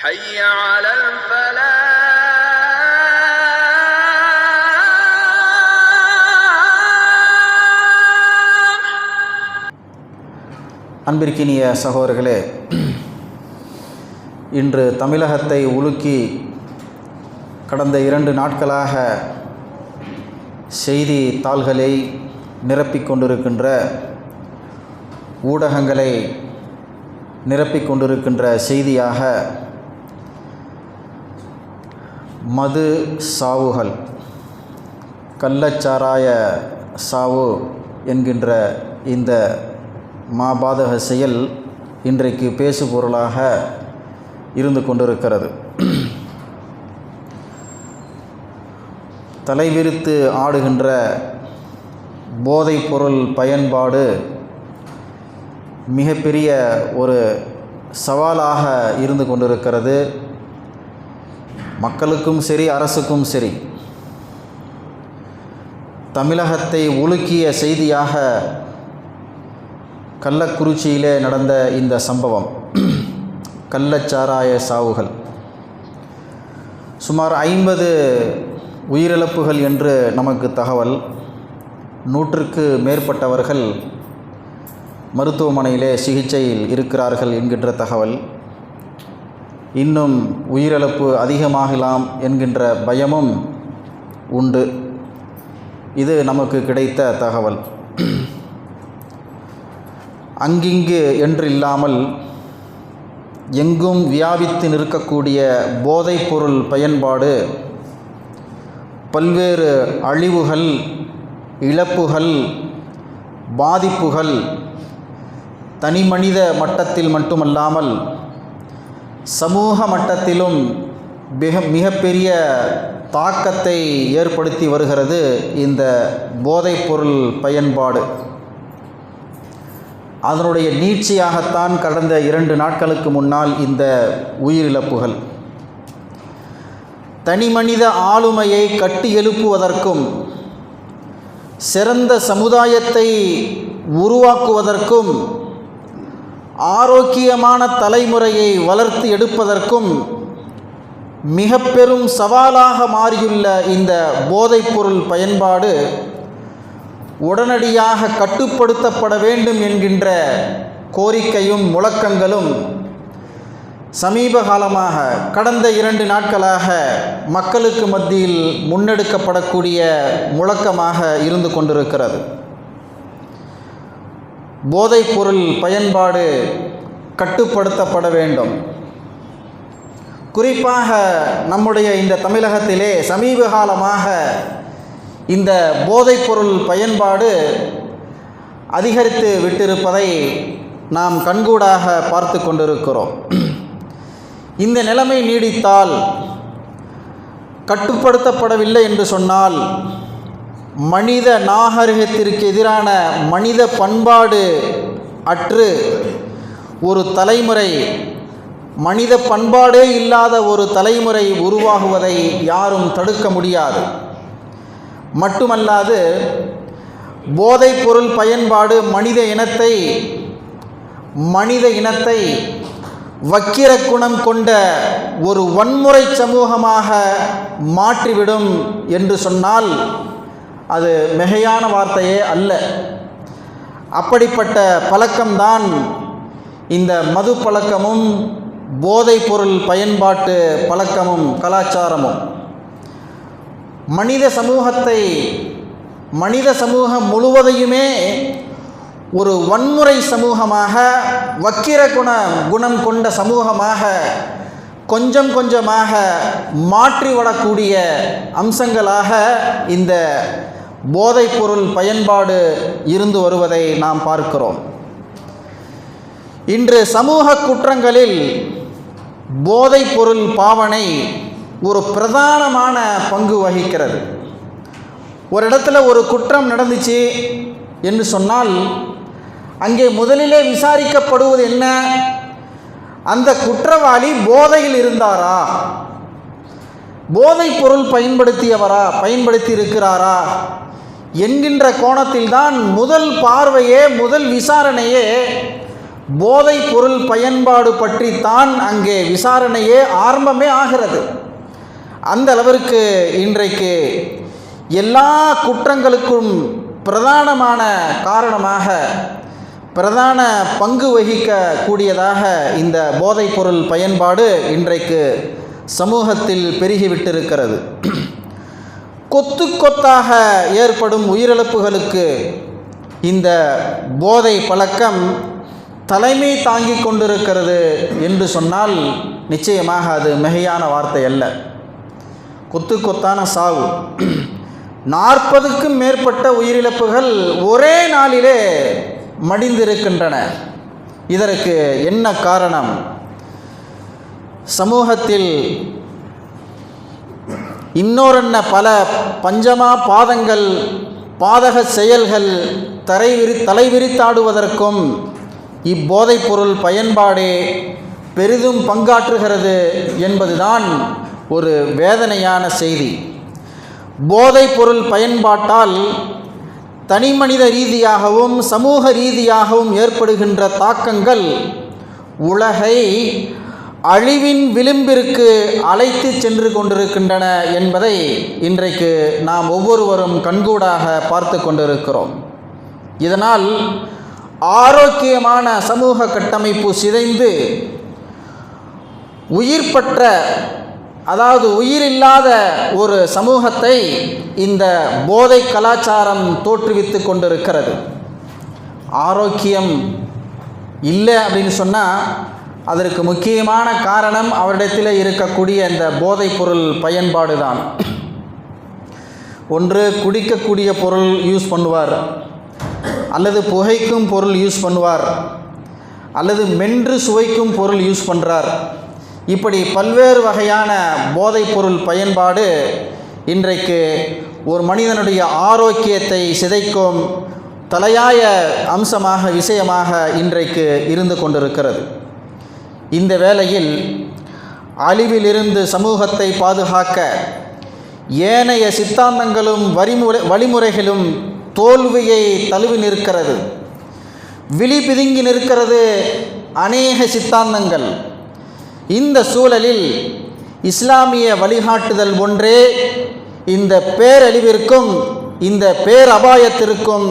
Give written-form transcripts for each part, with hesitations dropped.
حي على الفلاح. அன்பிற்கினிய சகோதரர்களே, இன்று தமிழகத்தை உலுக்கி கடந்த 2 நாட்களாக செய்தி தாள்களை நிரப்பிக் கொண்டிருக்கின்ற, ஊடகங்களை நிரப்பிக் கொண்டிருக்கின்ற செய்தியாக மது சாவுகள், கள்ளச்சாராய சாவு என்கின்ற இந்த மாபாதக செயல் இன்றைக்கு பேசுபொருளாக இருந்து கொண்டிருக்கிறது. தலைவிரித்து ஆடுகின்ற போதைப் பொருள் பயன்பாடு மிகப்பெரிய ஒரு சவாலாக இருந்து கொண்டிருக்கிறது. மக்களுக்கும் சரி, அரசுக்கும் சரி. தமிழகத்தை உலுக்கிய செய்தியாக கள்ளக்குறிச்சியிலே நடந்த இந்த சம்பவம், கள்ளச்சாராய சாவுகள், சுமார் 50 உயிரிழப்புகள் என்று நமக்கு தகவல். 100க்கு மேற்பட்டவர்கள் மருத்துவமனையிலே சிகிச்சையில் இருக்கிறார்கள் என்கின்ற தகவல். இன்னும் உயிரிழப்பு அதிகமாகலாம் என்கின்ற பயமும் உண்டு. இது நமக்கு கிடைத்த தகவல். அங்கிங்கு என்று இல்லாமல் எங்கும் வியாபித்து நிற்கக்கூடிய போதைப் பொருள் பயன்பாடு பல்வேறு அழிவுகள், இழப்புகள், பாதிப்புகள் தனிமனித மட்டத்தில் மட்டுமல்லாமல் சமூக மட்டத்திலும் மிகப்பெரிய தாக்கத்தை ஏற்படுத்தி வருகிறது இந்த போதைப் பொருள் பயன்பாடு. அதனுடைய நீட்சியாகத்தான் கடந்த 2 நாட்களுக்கு முன்னால் இந்த உயிரிழப்புகள். தனிமனித ஆளுமையை கட்டி எழுப்புவதற்கும் சிறந்த சமுதாயத்தை உருவாக்குவதற்கும் ஆரோக்கியமான தலைமுறையை வளர்த்து எடுப்பதற்கும் மிக பெரும் சவாலாக மாறியுள்ள இந்த போதைப்பொருள் பயன்பாடு உடனடியாக கட்டுப்படுத்தப்பட வேண்டும் என்கின்ற கோரிக்கையும் முழக்கங்களும் சமீப காலமாக கடந்த 2 நாட்களாக மக்களுக்கு மத்தியில் முன்னெடுக்கப்படக்கூடிய முழக்கமாக இருந்து கொண்டிருக்கிறது. போதைப் பொருள் பயன்பாடு கட்டுப்படுத்தப்பட வேண்டும். குறிப்பாக நம்முடைய இந்த தமிழகத்திலே சமீப காலமாக இந்த போதைப் பொருள் பயன்பாடு அதிகரித்து விட்டிருப்பதை நாம் கண்கூடாக பார்த்து கொண்டிருக்கிறோம். இந்த நிலைமை நீடித்தால், கட்டுப்படுத்தப்படவில்லை என்று சொன்னால், மனித நாகரிகத்திற்கு எதிரான மனித பண்பாடு அற்று ஒரு தலைமுறை, மனித பண்பாடே இல்லாத ஒரு தலைமுறை உருவாகுவதை யாரும் தடுக்க முடியாது. மட்டுமல்லாது போதைப் பொருள் பயன்பாடு மனித இனத்தை வக்கிர குணம் கொண்ட ஒரு வன்முறை சமூகமாக மாற்றிவிடும் என்று சொன்னால் அது மிகையான வார்த்தையே அல்ல. அப்படிப்பட்ட பழக்கம்தான் இந்த மது பழக்கமும் போதைப் பொருள் பயன்பாட்டு பழக்கமும் கலாச்சாரமும். மனித சமூகம் முழுவதையுமே ஒரு வன்முறை சமூகமாக, வக்கிர குணம் கொண்ட சமூகமாக கொஞ்சம் கொஞ்சமாக மாற்றிவிடக்கூடிய அம்சங்களாக இந்த போதைப் பொருள் பயன்பாடு இருந்து வருவதை நாம் பார்க்கிறோம். இன்று சமூக குற்றங்களில் போதைப் பொருள் பாவனை ஒரு பிரதானமான பங்கு வகிக்கிறது. ஒரு இடத்துல ஒரு குற்றம் நடந்துச்சு என்று சொன்னால் அங்கே முதலிலே விசாரிக்கப்படுவது என்ன? அந்த குற்றவாளி போதையில் இருந்தாரா, போதைப் பொருள் பயன்படுத்தி இருக்கிறாரா என்கின்ற கோணத்தில்தான் முதல் பார்வையே, முதல் விசாரணையே போதைப் பொருள் பயன்பாடு பற்றி தான் அங்கே விசாரணையே ஆரம்பமே ஆகிறது. அந்த அளவிற்கு இன்றைக்கு எல்லா குற்றங்களுக்கும் பிரதானமான காரணமாக பிரதான பங்கு வகிக்கக்கூடியதாக இந்த போதைப் பொருள் பயன்பாடு இன்றைக்கு சமூகத்தில் பெருகிவிட்டிருக்கிறது. கொத்து கொத்தாக ஏற்படும் உயிரிழப்புகளுக்கு இந்த போதை பழக்கம் தலைமை தாங்கி கொண்டிருக்கிறது என்று சொன்னால் நிச்சயமாக அது மிகையான வார்த்தை அல்ல. கொத்து கொத்தான சாவு, 40க்கும் மேற்பட்ட உயிரிழப்புகள் ஒரே நாளிலே மடிந்திருக்கின்றன. இதற்கு என்ன காரணம்? சமூகத்தில் இன்னொரென்ன பல பஞ்சமா பாதங்கள் பாதக செயல்கள் தலைவிரித்தாடுவதற்கும் இப்போதைப் பொருள் பயன்பாடே பெரிதும் பங்காற்றுகிறது என்பதுதான் ஒரு வேதனையான செய்தி. போதைப் பொருள் பயன்பாட்டால் தனிமனித ரீதியாகவும் சமூக ரீதியாகவும் ஏற்படுகின்ற தாக்கங்கள் உலகை அழிவின் விளிம்பிற்கு அழைத்து சென்று கொண்டிருக்கின்றன என்பதை இன்றைக்கு நாம் ஒவ்வொருவரும் கண்கூடாக பார்த்து கொண்டிருக்கிறோம். இதனால் ஆரோக்கியமான சமூக கட்டமைப்பு சிதைந்து உயிர்பற்ற, அதாவது உயிரில்லாத ஒரு சமூகத்தை இந்த போதை கலாச்சாரம் தோற்றுவித்து கொண்டிருக்கிறது. ஆரோக்கியம் இல்லை அப்படின்னு சொன்னால் அதற்கு முக்கியமான காரணம் அவரிடத்தில் இருக்கக்கூடிய இந்த போதைப் பொருள் பயன்பாடு தான். ஒன்று குடிக்கக்கூடிய பொருள் யூஸ் பண்ணுவார், அல்லது புகைக்கும் பொருள் யூஸ் பண்ணுவார், அல்லது மென்று சுவைக்கும் பொருள் யூஸ் பண்ணுறார். இப்படி பல்வேறு வகையான போதைப் பொருள் பயன்பாடு இன்றைக்கு ஒரு மனிதனுடைய ஆரோக்கியத்தை சிதைக்கும் தலையாய அம்சமாக விஷயமாக இன்றைக்கு இருந்து கொண்டிருக்கிறது. இந்த வேளையில் அழிவிலிருந்து சமூகத்தை பாதுகாக்க ஏனைய சித்தாந்தங்களும் வழிமுறைகளும் தோல்வியை தழுவி நிற்கிறது. விழி பிதுங்கி நிற்கிறது அநேக சித்தாந்தங்கள். இந்த சூழலில் இஸ்லாமிய வழிகாட்டுதல் ஒன்றே இந்த பேரழிவிற்கும் இந்த பேரபாயத்திற்கும்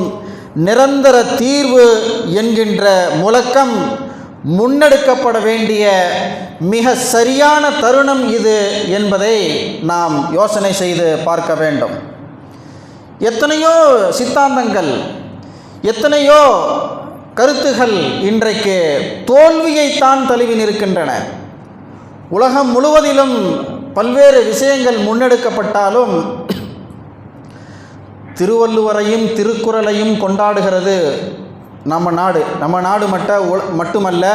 நிரந்தர தீர்வு என்கின்ற முழக்கம் முன்னெடுக்கப்பட வேண்டிய மிக சரியான தருணம் இது என்பதை நாம் யோசனை செய்து பார்க்க வேண்டும். எத்தனையோ சித்தாந்தங்கள், எத்தனையோ கருத்துகள் இன்றைக்கு தோல்வியைத்தான் தழுவி நிற்கின்றன. உலகம் முழுவதிலும் பல்வேறு விஷயங்கள் முன்னெடுக்கப்பட்டாலும் திருவள்ளுவரையும் திருக்குறளையும் கொண்டாடுகிறது நம்ம நாடு மட்டுமல்ல,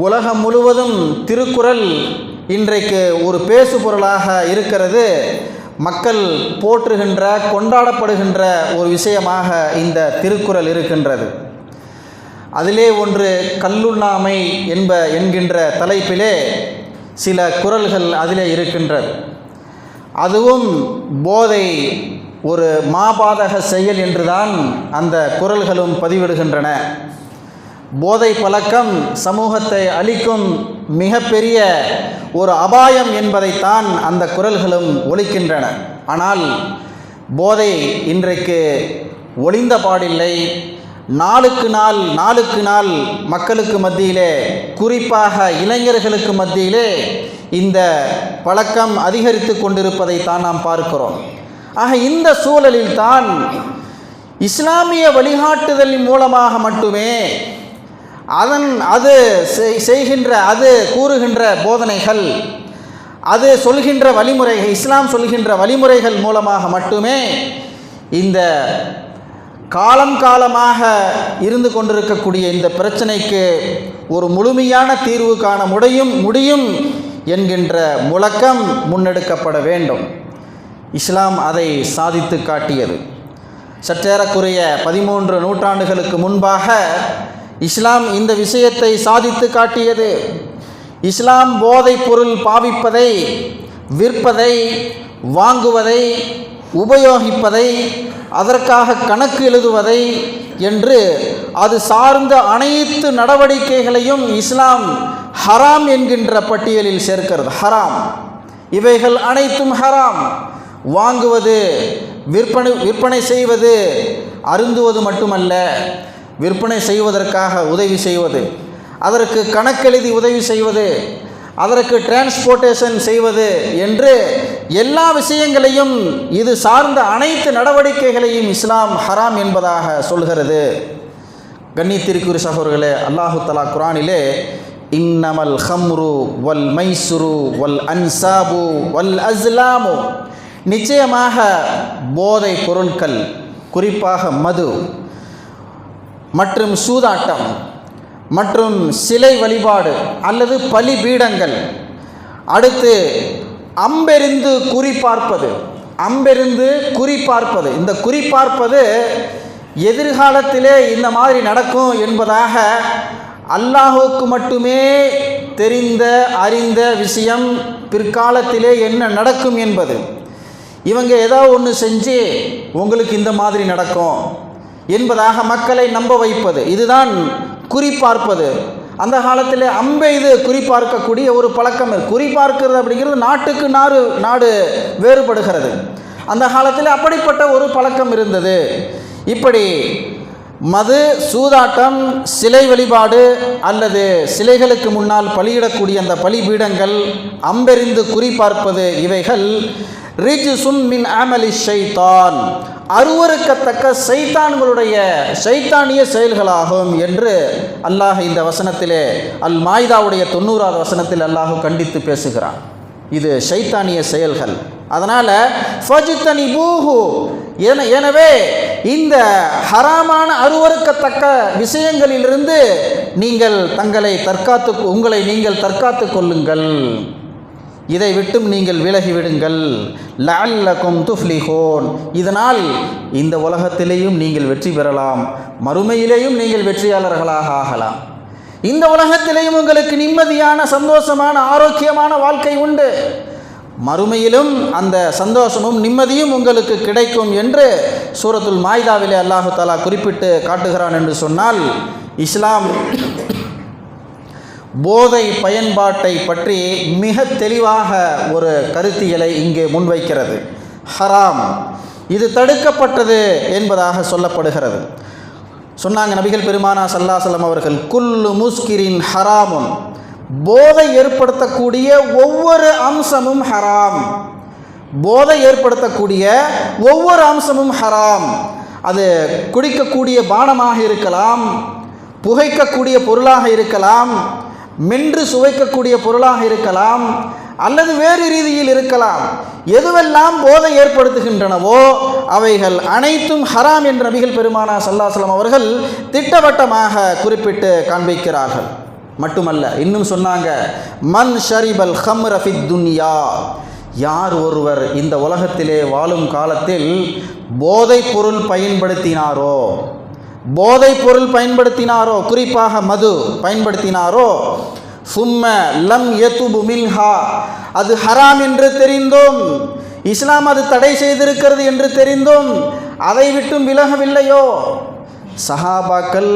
உலகம் முழுவதும் திருக்குறள் இன்றைக்கு ஒரு பேசு பொருளாக இருக்கிறது. மக்கள் போற்றுகின்ற, கொண்டாடப்படுகின்ற ஒரு விஷயமாக இந்த திருக்குறள் இருக்கின்றது. அதிலே ஒன்று கல்லுண்ணாமை என்கின்ற தலைப்பிலே சில குறள்கள் அதிலே இருக்கின்றது. அதுவும் போதை ஒரு மாபாதக செயல் என்றுதான் அந்த குறள்களும் பதிவிடுகின்றன. போதை பழக்கம் சமூகத்தை அளிக்கும் மிகப்பெரிய ஒரு அபாயம் என்பதைத்தான் அந்த குறள்களும் ஒலிக்கின்றன. ஆனால் போதை இன்றைக்கு ஒளிந்த பாடில்லை. நாளுக்கு நாள் மக்களுக்கு மத்தியிலே, குறிப்பாக இளைஞர்களுக்கு மத்தியிலே இந்த பழக்கம் அதிகரித்து கொண்டிருப்பதைத்தான் நாம் பார்க்கிறோம். ஆக இந்த சூழலில் தான் இஸ்லாமிய வழிகாட்டுதலின் மூலமாக மட்டுமே அது கூறுகின்ற போதனைகள், அது சொல்கின்ற வழிமுறைகள், இஸ்லாம் சொல்கின்ற வழிமுறைகள் மூலமாக மட்டுமே இந்த காலமாக இருந்து கொண்டிருக்கக்கூடிய இந்த பிரச்சனைக்கு ஒரு முழுமையான தீர்வு காண முடியும் என்கின்ற முழக்கம் முன்னெடுக்கப்பட வேண்டும். இஸ்லாம் அதை சாதித்து காட்டியது. சற்றேறக்குறைய 13 நூற்றாண்டுகளுக்கு முன்பாக இஸ்லாம் இந்த விஷயத்தை சாதித்து காட்டியது. இஸ்லாம் போதைப் பொருள் பாவிப்பதை, விற்பதை, வாங்குவதை, உபயோகிப்பதை, அதற்காக கணக்கு எழுதுவதை, என்று அது சார்ந்த அனைத்து நடவடிக்கைகளையும் இஸ்லாம் ஹராம் என்கின்ற பட்டியலில் சேர்க்கிறது. ஹராம், இவைகள் அனைத்தும் ஹராம். வாங்குவது, விற்பனை செய்வது, அருந்துவது மட்டுமல்ல, விற்பனை செய்வதற்காக உதவி செய்வது, அதற்கு கணக்கெழுதி உதவி செய்வது, அதற்கு டிரான்ஸ்போர்ட்டேஷன் செய்வது என்று எல்லா விஷயங்களையும், இது சார்ந்த அனைத்து நடவடிக்கைகளையும் இஸ்லாம் ஹராம் என்பதாக சொல்கிறது. கண்ணியத்திற்குரிய சகோதரர்களே, அல்லாஹு தஆலா குர்ஆனிலே இன்னமல் ஹம்ரு வல் மைசுரு வல் அன்சாபு வல் அஸ்லாமு, நிச்சயமாக போதை பொருட்கள், குறிப்பாக மது மற்றும் சூதாட்டம் மற்றும் சிலை வழிபாடு அல்லது பலிபீடங்கள், அடுத்து அம்பெறிந்து குறிப்பார்ப்பது, இந்த குறிப்பார்ப்பது எதிர்காலத்திலே இந்த மாதிரி நடக்கும் என்பதாக அல்லாஹுக்கு மட்டுமே தெரிந்த அறிந்த விஷயம். பிற்காலத்திலே என்ன நடக்கும் என்பது, இவங்க ஏதோ ஒன்று செஞ்சு உங்களுக்கு இந்த மாதிரி நடக்கும் என்பதாக மக்களை நம்ப வைப்பது, இதுதான் குறிப்பார்ப்பது. அந்த காலத்தில் அம்பெய்து குறிப்பார்க்கக்கூடிய ஒரு பழக்கம். குறிப்பார்க்கிறது அப்படிங்கிறது நாட்டுக்கு நாடு வேறுபடுகிறது. அந்த காலத்தில் அப்படிப்பட்ட ஒரு பழக்கம் இருந்தது. இப்படி மது, சூதாட்டம், சிலை வழிபாடு அல்லது சிலைகளுக்கு முன்னால் பலியிடக்கூடிய அந்த பலிபீடங்கள், அம்பெறிந்து குறிப்பார்ப்பது, இவைகள் ரிஜ்சுன் மின் அமலி ஷைத்தான், அருவருக்கத்தக்க சைத்தானிய செயல்களாகும் என்று அல்லாஹ் இந்த வசனத்திலே அல் மாயிதாவுடைய 90வது வசனத்தில் அல்லாஹ் கண்டித்து பேசுகிறான். இது ஷைத்தானிய செயல்கள். அதனால் ஃபஜ்தனிபூஹு, எனவே இந்த ஹராமான அருவருக்கத்தக்க விஷயங்களிலிருந்து உங்களை நீங்கள் தற்காத்து கொள்ளுங்கள், இதை விட்டும் நீங்கள் விலகிவிடுங்கள். லஅல்லகும் துஃப்லிஹூன், இதனால் இந்த உலகத்திலேயும் நீங்கள் வெற்றி பெறலாம், மறுமையிலேயும் நீங்கள் வெற்றியாளர்களாக ஆகலாம். இந்த உலகத்திலேயும் உங்களுக்கு நிம்மதியான, சந்தோஷமான, ஆரோக்கியமான வாழ்க்கை உண்டு, மறுமையிலும் அந்த சந்தோஷமும் நிம்மதியும் உங்களுக்கு கிடைக்கும் என்று சூரத்துல் மாயிதாவிலே அல்லாஹு தஆலா குறிப்பிட்டு காட்டுகிறான். என்று சொன்னால், இஸ்லாம் போதை பயன்பாட்டை பற்றி மிக தெளிவாக ஒரு கருத்தியலை இங்கே முன்வைக்கிறது. ஹராம், இது தடுக்கப்பட்டது என்பதாக சொல்லப்படுகிறது. சொன்னாங்க நபிகள் பெருமானா ஸல்லல்லாஹு அலைஹி வஸல்லம் அவர்கள், குல்லு முஸ்கிரின் ஹராமுன், போதை ஏற்படுத்தக்கூடிய ஒவ்வொரு அம்சமும் ஹராம். போதை ஏற்படுத்தக்கூடிய ஒவ்வொரு அம்சமும் ஹராம். அது குடிக்கக்கூடிய பானமாக இருக்கலாம், புகைக்கக்கூடிய பொருளாக இருக்கலாம், மென்று சுவைக்கக்கூடிய பொருளாக இருக்கலாம், அல்லது வேறு ரீதியில் இருக்கலாம். எதுவெல்லாம் போதை ஏற்படுத்துகின்றனவோ அவைகள் அனைத்தும் ஹராம் என்று நபிகள் பெருமானா ஸல்லல்லாஹு அலைஹி வஸல்லம் அவர்கள் திட்டவட்டமாக குறிப்பிட்டு காண்பிக்கிறார்கள். மட்டுமல்ல, இன்னும் சொன்னாங்க, மன் ஷரிபல் ஹம்ர ஃபித் துன்யா, யார் ஒருவர் இந்த உலகத்திலே வாழும் காலத்தில் போதைப் பொருள் பயன்படுத்தினாரோ, குறிப்பாக மது பயன்படுத்தினாரோ, சும்ம லம் யதுபு மின்ஹா, அது ஹராம் என்று தெரிந்தும், இஸ்லாம் அது தடை செய்திருக்கிறது என்று தெரிந்தும் அதை விட்டும் விலகவில்லையோ, சஹாபாக்கள்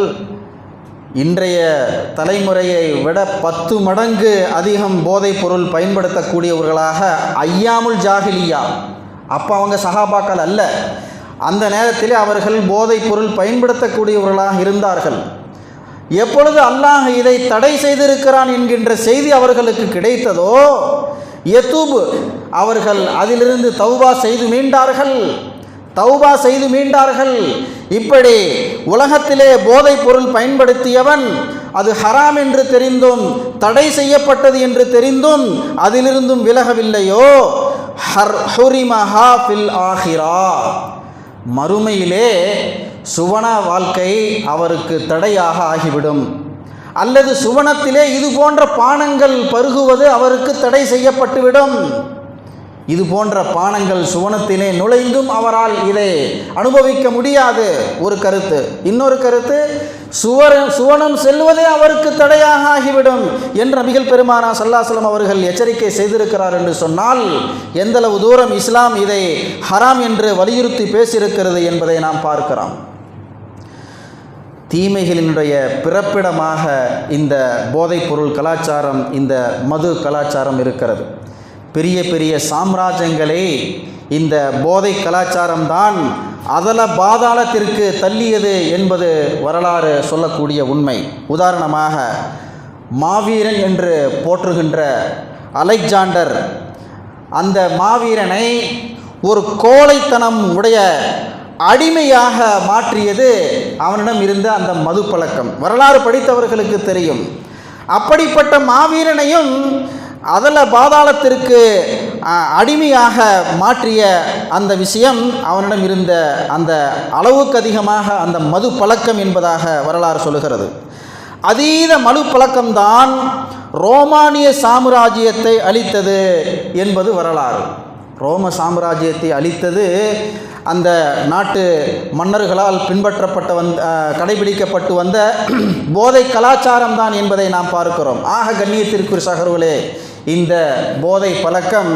இன்றைய தலைமுறையை விட 10 மடங்கு அதிகம் போதைப் பொருள் பயன்படுத்தக்கூடியவர்களாக, ஐயாமுல் ஜாஹிலியா, அப்போ அவங்க சஹாபாக்கள் அல்ல, அந்த நேரத்தில் அவர்கள் போதைப் பொருள் பயன்படுத்தக்கூடியவர்களாக இருந்தார்கள். எப்பொழுது அல்லாஹ் இதை தடை செய்திருக்கிறான் என்கின்ற செய்தி அவர்களுக்கு கிடைத்ததோ, யதூப், அவர்கள் அதிலிருந்து தௌபா செய்து மீண்டார்கள். இப்படி உலகத்திலே போதைப் பொருள் பயன்படுத்தியவன் அது ஹராம் என்று தெரிந்தும், தடை செய்யப்பட்டது என்று தெரிந்தும் அதிலிருந்தும் விலகவில்லையோ, ஹுரிமஹா ஃபில் ஆஹிரா, மறுமையிலே சுவன வாழ்க்கை அவருக்கு தடையாக ஆகிவிடும், அல்லது சுவனத்திலே இது போன்ற பானங்கள் பருகுவது அவருக்கு தடை செய்யப்பட்டுவிடும். இது போன்ற பானங்கள் சுவனத்திலே நுழைந்தும் அவரால் இதை அனுபவிக்க முடியாது, ஒரு கருத்து. இன்னொரு கருத்து, சுவனம் செல்வதே அவருக்கு தடையாக ஆகிவிடும் என்று நபிகள் பெருமானா ஸல்லல்லாஹு அலைஹி வஸல்லம் அவர்கள் எச்சரிக்கை செய்திருக்கிறார். என்று சொன்னால் எந்தளவு தூரம் இஸ்லாம் இதை ஹராம் என்று வலியுறுத்தி பேசியிருக்கிறது என்பதை நாம் பார்க்கிறோம். தீமைகளினுடைய பிறப்பிடமாக இந்த போதைப்பொருள் கலாச்சாரம், இந்த மது கலாச்சாரம் இருக்கிறது. பெரிய பெரிய சாம்ராஜ்யங்களே இந்த போதை கலாச்சாரம்தான் அதல பாதாளத்திற்கு தள்ளியது என்பது வரலாறு சொல்லக்கூடிய உண்மை. உதாரணமாக மாவீரன் என்று போற்றுகின்ற அலெக்சாண்டர், அந்த மாவீரனை ஒரு கோழைத்தனம் உடைய அடிமையாக மாற்றியது அவனிடம் இருந்த அந்த மது பழக்கம். வரலாறு படித்தவர்களுக்கு தெரியும். அப்படிப்பட்ட மாவீரனையும் அதல பாதாளத்திற்கு அடிமையாக மாற்றிய அந்த விஷயம் அவனிடம் இருந்த அந்த அளவுக்கு அதிகமாக அந்த மது பழக்கம் என்பதாக வரலாறு சொல்லுகிறது. அதீத மது பழக்கம்தான் ரோமானிய சாம்ராஜ்யத்தை அழித்தது என்பது வரலாறு. ரோம சாம்ராஜ்யத்தை அழித்தது அந்த நாட்டு மன்னர்களால் கடைபிடிக்கப்பட்டு வந்த போதை கலாச்சாரம் தான் என்பதை நாம் பார்க்கிறோம். ஆக கண்ணியத்திற்குரிய சகோதரர்களே, இந்த போதை பழக்கம்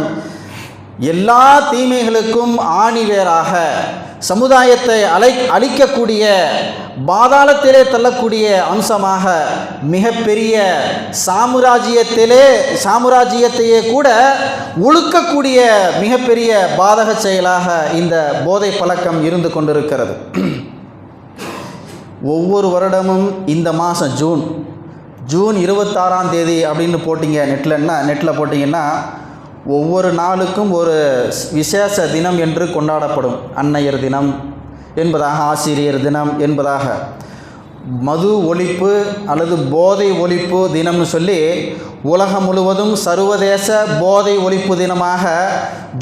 எல்லா தீமைகளுக்கும் ஆணிவேராக சமுதாயத்தை அழிக்கக்கூடிய, பாதாளத்திலே தள்ளக்கூடிய அம்சமாக மிகப்பெரிய சாம்ராஜ்யத்தையே கூட ஒழுக்கக்கூடிய மிகப்பெரிய பாதக செயலாக இந்த போதை பழக்கம் இருந்து கொண்டிருக்கிறது. ஒவ்வொரு வருடமும் இந்த மாதம் ஜூன் 26ஆம் தேதி அப்படின்னு போட்டிங்க நெட்டில் போட்டிங்கன்னா ஒவ்வொரு நாளுக்கும் ஒரு விசேஷ தினம் என்று கொண்டாடப்படும். அன்னையர் தினம் என்பதாக, ஆசிரியர் தினம் என்பதாக, மது ஒழிப்பு அல்லது போதை ஒழிப்பு தினம்னு சொல்லி உலகம் முழுவதும் சர்வதேச போதை ஒழிப்பு தினமாக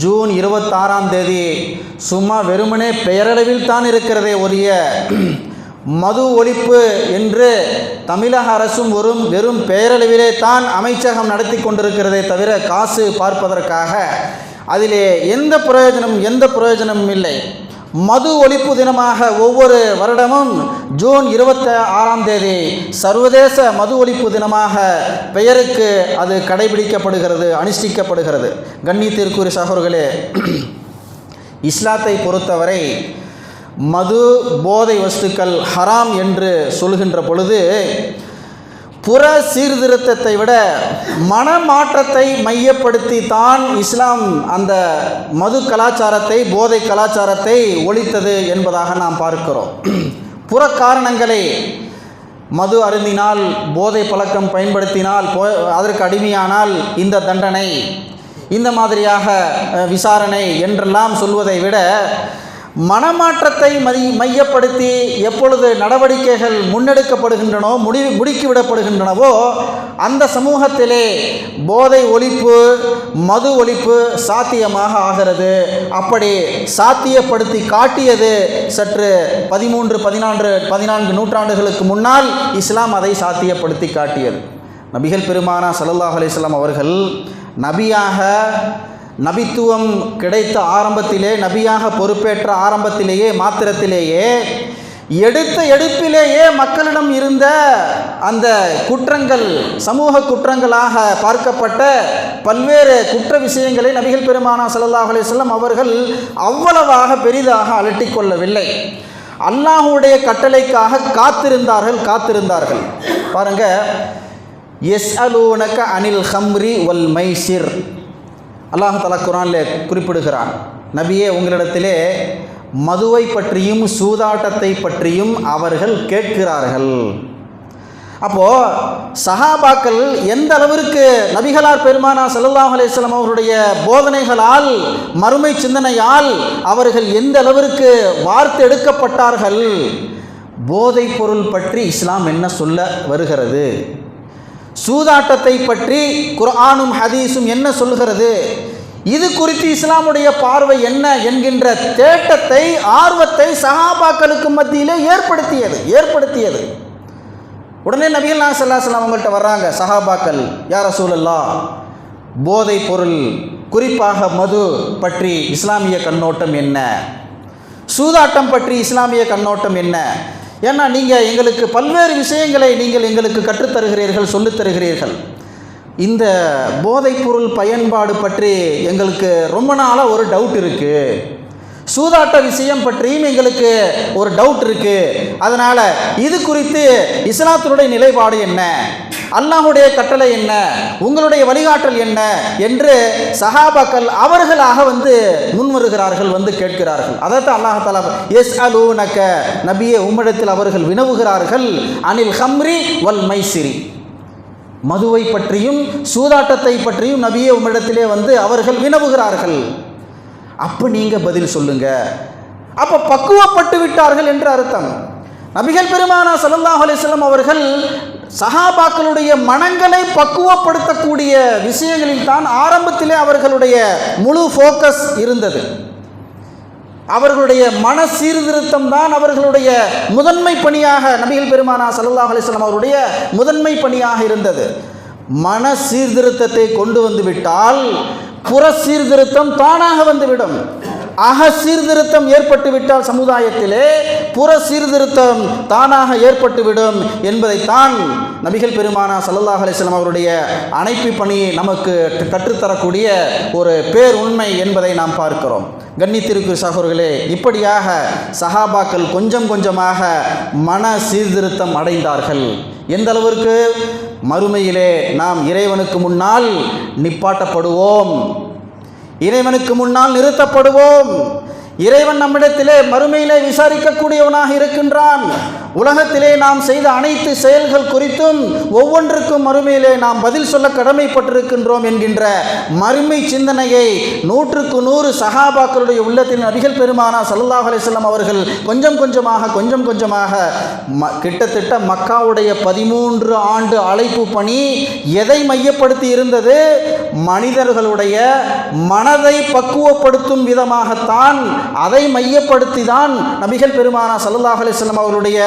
ஜூன் 26ஆம் தேதி சும்மா வெறுமனே பெயரளவில் தான் இருக்கிறதே ஒழிய மது ஒழிப்பு என்று தமிழக அரசும் வெறும் பெயரளவிலே தான் அமைச்சகம் நடத்தி கொண்டிருக்கிறதே தவிர காசு பார்ப்பதற்காக அதிலே எந்த பிரயோஜனமும் இல்லை. மது ஒழிப்பு தினமாக ஒவ்வொரு வருடமும் ஜூன் 26ஆம் தேதி சர்வதேச மது ஒழிப்பு தினமாக பெயருக்கு அது கடைபிடிக்கப்படுகிறது, அனுஷ்டிக்கப்படுகிறது. கண்ணியத்திற்குரிய சகோதரர்களே, இஸ்லாத்தை பொறுத்தவரை மது போதை வஸ்துக்கள் ஹராம் என்று சொல்கின்ற பொழுது புற சீர்திருத்தத்தை விட மனமாற்றத்தை மையப்படுத்தி தான் இஸ்லாம் அந்த மது கலாச்சாரத்தை, போதை கலாச்சாரத்தை ஒழித்தது என்பதாக நாம் பார்க்கிறோம். புற காரணங்களை, மது அருந்தினால், போதை பழக்கம் பயன்படுத்தினால், அதற்கு அடிமையானால் இந்த தண்டனை, இந்த மாதிரியாக விசாரணை என்றெல்லாம் சொல்வதை விட மனமாற்றத்தை மையப்படுத்தி எப்பொழுது நடவடிக்கைகள் முன்னெடுக்கப்படுகின்றனோ, முடுக்கிவிடப்படுகின்றனவோ அந்த சமூகத்திலே போதை ஒழிப்பு, மது ஒழிப்பு சாத்தியமாக ஆகிறது. அப்படி சாத்தியப்படுத்தி காட்டியது சற்று 13-14 நூற்றாண்டுகளுக்கு முன்னால் இஸ்லாம் அதை சாத்தியப்படுத்தி காட்டியது. நபிகள் பெருமானா ஸல்லல்லாஹு அலைஹி வஸல்லம் அவர்கள் நபித்துவம் கிடைத்த ஆரம்பத்திலே, நபியாக பொறுப்பேற்ற ஆரம்பத்திலேயே மாத்திரத்திலேயே எடுப்பிலேயே மக்களிடம் இருந்த அந்த குற்றங்கள், சமூக குற்றங்களாக பார்க்கப்பட்ட பல்வேறு குற்ற விஷயங்களை நபிகள் பெருமானா ஸல்லல்லாஹு அலைஹி வஸல்லம் அவர்கள் அவ்வளவாக பெரிதாக அலட்டிக்கொள்ளவில்லை. அல்லாஹ்வுடைய கட்டளைக்காக காத்திருந்தார்கள். பாருங்க, யஸ்அலூனக அனில் ஹம்ரி வல் மைசிர், அல்லாஹ் தஆலா குர்ஆனில் குறிப்பிடுகிறான், நபியே உங்களிடத்திலே மதுவை பற்றியும் சூதாட்டத்தை பற்றியும் அவர்கள் கேட்கிறார்கள். அப்போது சஹாபாக்கள் எந்த அளவிற்கு நபிகளார் பெருமானா ஸல்லல்லாஹு அலைஹி வஸல்லம் அவருடைய போதனைகளால், மறுமை சிந்தனையால் அவர்கள் எந்த அளவிற்கு வார்த்தெடுக்கப்பட்டார்கள். போதைப் பொருள் பற்றி இஸ்லாம் என்ன சொல்ல வருகிறது, சூதாட்டத்தை பற்றி குர்ஆனும் ஹதீஸும் என்ன சொல்கிறது, இது குறித்து இஸ்லாமுடைய பார்வை என்ன என்கின்ற தேட்டத்தை, ஆர்வத்தை சஹாபாக்களுக்கு மத்தியிலே ஏற்படுத்தியது. உடனே நபிகள் நாயகம் ஸல்லல்லாஹு அலைஹி வஸல்லம் அவங்கள்ட்ட வர்றாங்க சஹாபாக்கள், யா ரசூலல்லாஹ், போதைப் பொருள் குறிப்பாக மது பற்றி இஸ்லாமிய கண்ணோட்டம் என்ன, சூதாட்டம் பற்றி இஸ்லாமிய கண்ணோட்டம் என்ன? ஏன்னா நீங்கள் எங்களுக்கு பல்வேறு விஷயங்களை நீங்கள் எங்களுக்கு கற்றுத்தருகிறீர்கள், சொல்லித்தருகிறீர்கள். இந்த போதைப்பொருள் பயன்பாடு பற்றி எங்களுக்கு ரொம்ப நாளாக ஒரு டவுட் இருக்குது. சூதாட்ட விஷயம் பற்றியும் எங்களுக்கு ஒரு டவுட் இருக்கு, அதனால இது குறித்து இஸ்லாத்தினுடைய நிலைப்பாடு என்ன, அல்லாஹ்வுடைய கட்டளை என்ன, உங்களுடைய வழிகாட்டல் என்ன என்று சஹாபாக்கள் அவர்களாக முன் வருகிறார்கள், கேட்கிறார்கள். அதாவது அல்லாஹ் தஆலா யஸ்அலூனக, நபியே உம்மிடத்தில் அவர்கள் வினவுகிறார்கள், அனில் ஹம்ரி வல் மைசிரி, மதுவை பற்றியும் சூதாட்டத்தை பற்றியும் நபியே உம்மிடத்திலே அவர்கள் வினவுகிறார்கள். அப்போ நீங்கள் பதில் சொல்லுங்க. அப்போ பக்குவப்பட்டு விட்டார்கள் என்று அர்த்தம். நபிகள் பெருமானார் ஸல்லல்லாஹு அலைஹி வஸல்லம் அவர்கள் சஹாபாக்களுடைய மனங்களை பக்குவப்படுத்தக்கூடிய விஷயங்களில் தான் ஆரம்பத்திலே அவர்களுடைய முழு ஃபோக்கஸ் இருந்தது. அவர்களுடைய மன சீர்திருத்தம் தான் அவர்களுடைய முதன்மை பணியாக, நபிகள் பெருமானார் ஸல்லல்லாஹு அலைஹி வஸல்லம் அவருடைய முதன்மை பணியாக இருந்தது. மன சீர்திருத்தத்தை கொண்டு வந்துவிட்டால் புற சீர்திருத்தம் தானாக வந்துவிடும். அக சீர்திருத்தம் ஏற்பட்டு விட்டால் சமுதாயத்திலே புற சீர்திருத்தம் தானாக ஏற்பட்டுவிடும் என்பதைத்தான் நபிகள் பெருமானார் ஸல்லல்லாஹு அலைஹி வஸல்லம் அவருடைய அணைப்பு பணி நமக்கு கற்றுத்தரக்கூடிய ஒரு பேர் உண்மை என்பதை நாம் பார்க்கிறோம். கண்ணியத்திற்கு சகோதரர்களே, இப்படியாக சஹாபாக்கள் கொஞ்சம் கொஞ்சமாக மன சீர்திருத்தம் அடைந்தார்கள். எந்த அளவிற்கு? மறுமையிலே நாம் இறைவனுக்கு முன்னால் நிப்பாட்டப்படுவோம், இறைவனுக்கு முன்னால் நிறுத்தப்படுவோம். இறைவன் நம்மிடத்திலே மறுமையிலே விசாரிக்கக்கூடியவனாக இருக்கின்றான். உலகத்திலே நாம் செய்த அனைத்து செயல்கள் குறித்தும் ஒவ்வொன்றுக்கும் மறுமையிலே நாம் பதில் சொல்ல கடமைப்பட்டிருக்கின்றோம் என்கின்ற மறுமை சிந்தனையை 100க்கு 100 சஹாபாக்களுடைய உள்ளத்தில் நபிகள் பெருமானார் ஸல்லல்லாஹு அலைஹி வஸல்லம் அவர்கள் கொஞ்சம் கொஞ்சமாக கிட்டத்தட்ட மக்காவுடைய 13 ஆண்டு அழைப்பு பணி எதை மையப்படுத்தி இருந்தது? மனிதர்களுடைய மனதை பக்குவப்படுத்தும் விதமாகத்தான், அதை மையப்படுத்தி தான் நபிகள் பெருமானார் ஸல்லல்லாஹு அலைஹி வஸல்லம் அவருடைய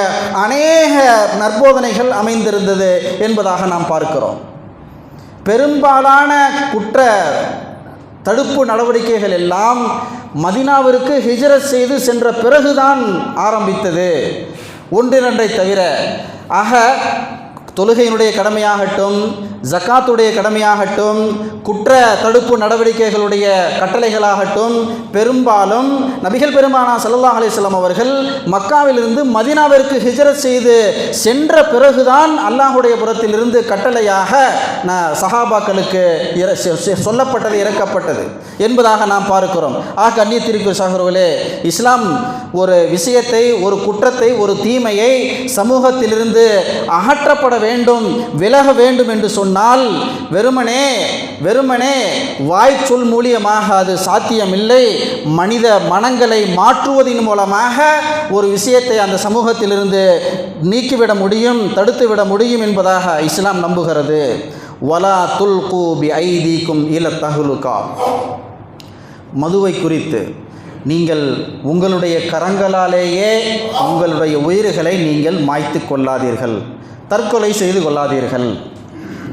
அநேக நற்போதனைகள் அமைந்திருந்தது என்பதாக நாம் பார்க்கிறோம். பெரும்பாலான குற்ற தடுப்பு நடவடிக்கைகள் எல்லாம் மதீனாவிற்கு ஹிஜ்ரத் செய்து சென்ற பிறகுதான் ஆரம்பித்தது, ஒன்றிரண்டை தவிர. ஆக தொழுகையினுடைய கடமையாகட்டும், ஜக்காத்துடைய கடமையாகட்டும், குற்ற தடுப்பு நடவடிக்கைகளுடைய கட்டளைகளாகட்டும், பெரும்பாலும் நபிகள் பெருமானார் ஸல்லல்லாஹு அலைஹி வஸல்லம் அவர்கள் மக்காவிலிருந்து மதீனாவிற்கு ஹிஜ்ரத் செய்து சென்ற பிறகுதான் அல்லாஹ்வுடைய புறத்திலிருந்து கட்டளையாக சஹாபாக்களுக்கு சொல்லப்பட்டது, இறக்கப்பட்டது என்பதாக நாம் பார்க்கிறோம். ஆக கண்ணியத்திற்கு சகோதரர்களே, இஸ்லாம் ஒரு விஷயத்தை, ஒரு குற்றத்தை, ஒரு தீமையை சமூகத்திலிருந்து அகற்றப்பட வேண்டும், விலக வேண்டும் என்று சொன்னால் வெறுமனே வாய்ச்சொல் மூலியமாக அது சாத்தியமில்லை. மனித மனங்களை மாற்றுவதன் மூலமாக ஒரு விஷயத்தை அந்த சமூகத்திலிருந்து நீக்கிவிட முடியும், தடுத்துவிட முடியும் என்பதாக இஸ்லாம் நம்புகிறது. வலா துல்கு பி ஐதீக்கும் இல தஹ்லுகா, மதுவை குறித்து நீங்கள் உங்களுடைய கரங்களாலேயே உங்களுடைய உயிர்களை நீங்கள் மாய்த்து கொள்ளாதீர்கள், தற்கொலை செய்து கொள்ளாதீர்கள்.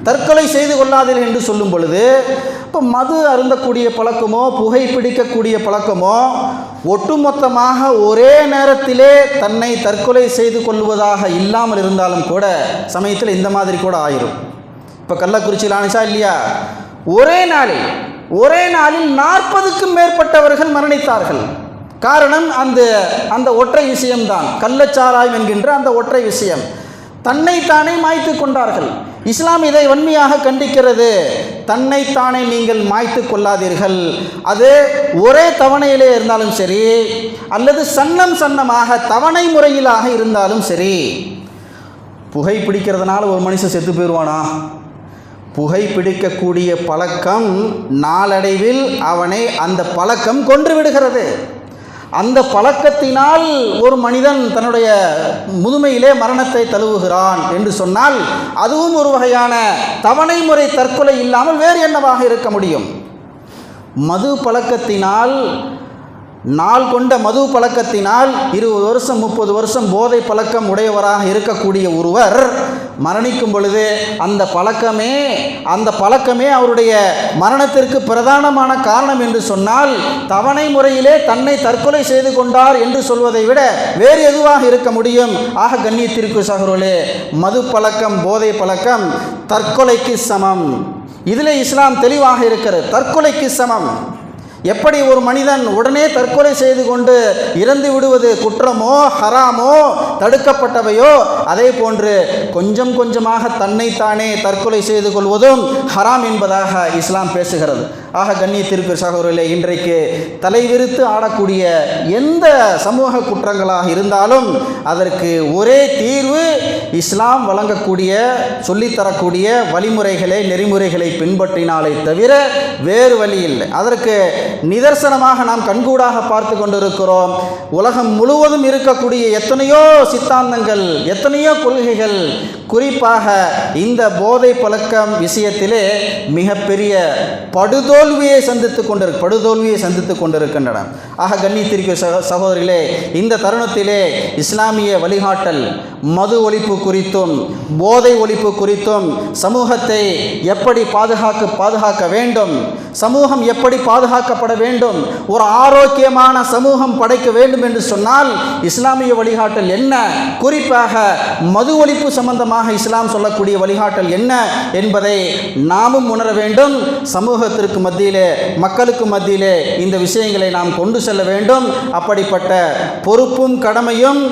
தற்கொலை செய்து கொள்ளாதீர்கள் என்று சொல்லும் பொழுது, இப்போ மது அருந்தக்கூடிய பழக்கமோ, புகை பிடிக்கக்கூடிய பழக்கமோ ஒட்டுமொத்தமாக ஒரே நேரத்திலே தன்னை தற்கொலை செய்து கொள்வதாக இல்லாமல் இருந்தாலும் கூட சமயத்தில் இந்த மாதிரி கூட ஆயிரும். இப்போ கள்ளக்குறிச்சியில் ஆனிச்சா இல்லையா, ஒரே நாளில் 40க்கும் மேற்பட்டவர்கள் மரணித்தார்கள். காரணம் அந்த ஒற்றை விஷயம்தான், கள்ளச்சாராயம் என்கின்ற அந்த ஒற்றை விஷயம். தன்னைத்தானே மாய்த்து கொண்டார்கள். இஸ்லாம் இதை வன்மையாக கண்டிக்கிறது. தன்னைத்தானே நீங்கள் மாய்த்து கொள்ளாதீர்கள். அது ஒரே தவணையிலே இருந்தாலும் சரி, அல்லது சன்னமாக தவணை முறையிலாக இருந்தாலும் சரி. புகை பிடிக்கிறதுனால ஒரு மனுஷன் செத்து போயிடுவானா? புகை பிடிக்கக்கூடிய பழக்கம் நாளடைவில் அவனை அந்த பழக்கம் கொன்று விடுகிறது. அந்த பழக்கத்தினால் ஒரு மனிதன் தன்னுடைய முதுமையிலே மரணத்தை தழுவுகிறான் என்று சொன்னால் அதுவும் ஒரு வகையான தவணை முறை தற்கொலை இல்லாமல் வேறு என்னவாக இருக்க முடியும்? மது பழக்கத்தினால், நாள் கொண்ட மது பழக்கத்தினால் 20 வருஷம் 30 வருஷம் போதை பழக்கம் உடையவராக இருக்கக்கூடிய ஒருவர் மரணிக்கும் பொழுது அந்த பழக்கமே அவருடைய மரணத்திற்கு பிரதானமான காரணம் என்று சொன்னால் தவணை முறையிலே தன்னை தற்கொலை செய்து கொண்டார் என்று சொல்வதை விட வேறு எதுவாக இருக்க முடியும்? ஆக கண்ணியத்திற்கு சகோதரர்களே, மது பழக்கம், போதை பழக்கம் தற்கொலைக்கு சமம். இதில் இஸ்லாம் தெளிவாக இருக்கிறது, தற்கொலைக்கு சமம். எப்படி ஒரு மனிதன் உடனே தற்கொலை செய்து கொண்டு இறந்து விடுவது குற்றமோ ஹராமோ தடுக்கப்பட்டவையோ, அதே போன்று கொஞ்சம் கொஞ்சமாக தன்னைத்தானே தற்கொலை செய்து கொள்வதும் ஹராம் என்பதாக இஸ்லாம் பேசுகிறது. ஆக கண்ணியத்திற்கு சகோதரர்களே, இன்றைக்கு தலைவிரித்து ஆடக்கூடிய எந்த சமூக குற்றங்களாக இருந்தாலும் அதற்கு ஒரே தீர்வு இஸ்லாம் வழங்கக்கூடிய சொல்லித்தரக்கூடிய வழிமுறைகளை நெறிமுறைகளை பின்பற்றினாலே தவிர வேறு வழி இல்லை. அதற்கு நிதர்சனமாக நாம் கண்கூடாக பார்த்து கொண்டிருக்கிறோம். உலகம் முழுவதும் இருக்கக்கூடிய எத்தனையோ சித்தாந்தங்கள், எத்தனையோ கொள்கைகள் குறிப்பாக இந்த போதை பழக்கம் விஷயத்திலே மிகப்பெரிய படுதோல்வியை சந்தித்து கொண்டிருக்கின்றன. ஆக கண்ணியத்திற்கு சகோதரிகளே, இந்த தருணத்திலே இஸ்லாமிய வழிகாட்டல் மது ஒழிப்பு குறித்தும் போதை ஒழிப்பு குறித்தும் சமூகத்தை எப்படி பாதுகாக்க வேண்டும், சமூகம் எப்படி பாதுகாக்கப்பட வேண்டும், ஒரு ஆரோக்கியமான சமூகம் படைக்க வேண்டும் என்று சொன்னால் இஸ்லாமிய வழிகாட்டல் என்ன, குறிப்பாக மது ஒழிப்பு சம்பந்தமாக இஸ்லாம் சொல்லக்கூடிய வழிகாட்டல் என்ன என்பதை நாமும் உணர வேண்டும். சமூகத்திற்கு மத்தியிலே, மக்களுக்கு மத்தியிலே இந்த விஷயங்களை நாம் கொண்டு செல்ல வேண்டும். அப்படிப்பட்ட பொறுப்பும் கடமையும்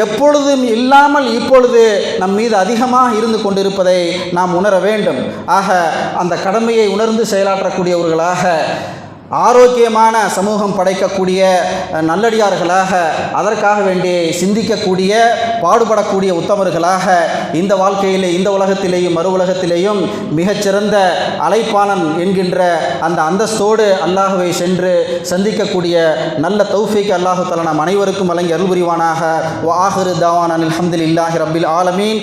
எப்பொழுதும் இல்லாமல் இப்பொழுது நம் மீது அதிகமாக இருந்து கொண்டிருப்பதை நாம் உணர வேண்டும். ஆக அந்த கடமையை உணர்ந்து செயலாற்றக்கூடியவர்களாக, ஆரோக்கியமான சமூகம் படைக்கக்கூடிய நல்லடியார்களாக, அதற்காக வேண்டி சிந்திக்கக்கூடிய பாடுபடக்கூடிய உத்தமர்களாக இந்த வாழ்க்கையிலே, இந்த உலகத்திலேயும் மறு உலகத்திலேயும் மிகச்சிறந்த அழைப்பாளன் என்கின்ற அந்த அந்தஸ்தோடு அல்லாஹுவை சென்று சந்திக்கக்கூடிய நல்ல தௌஃபீக் அல்லாஹு தஆலா நம் அனைவருக்கும் வழங்கி அருள் புரிவானாக. வ ஆகிரு தாவானா அல்ஹம்துலில்லாஹி ரப்பில் ஆலமீன்.